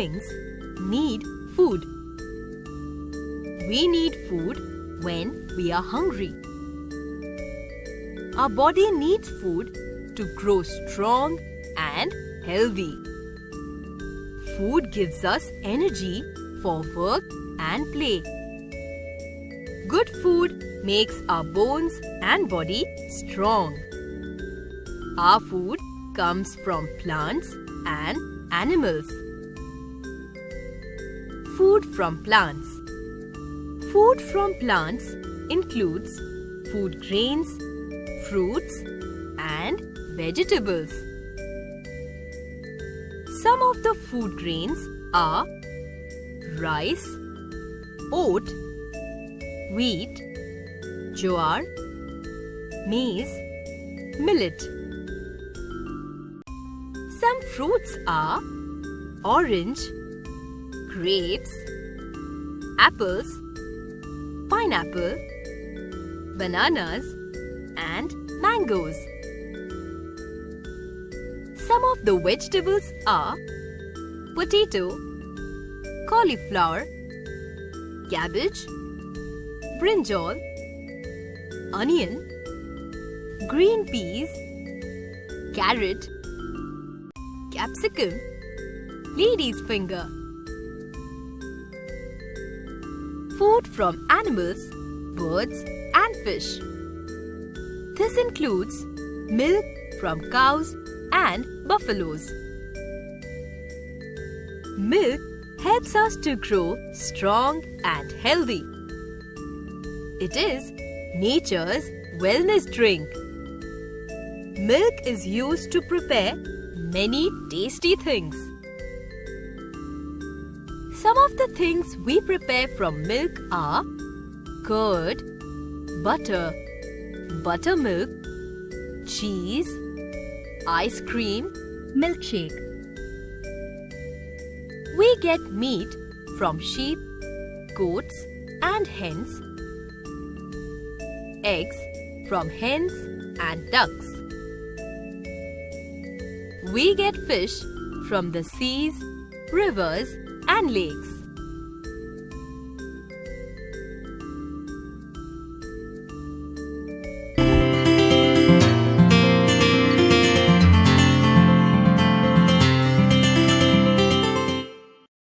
things need food. We need food when we are hungry. Our body needs food to grow strong and healthy. Food gives us energy for work and play. Good food makes our bones and body strong. Our food comes from plants and animals. Food from plants. Food from plants includes food grains, fruits, and vegetables. Some of the food grains are rice, oat, wheat, jowar, maize, millet. Some fruits are orange, grapes, apples, pineapple, bananas, and mangoes. Some of the vegetables are potato, cauliflower, cabbage, brinjal, onion, green peas, carrot, capsicum, lady's finger. Food from animals, birds, and fish. This includes milk from cows and buffaloes. Milk helps us to grow strong and healthy. It is nature's wellness drink. Milk is used to prepare many tasty things. Some of the things we prepare from milk are curd, butter, buttermilk, cheese, ice cream, milkshake. We get meat from sheep, goats, and hens, eggs from hens and ducks. We get fish from the seas, rivers, and lakes.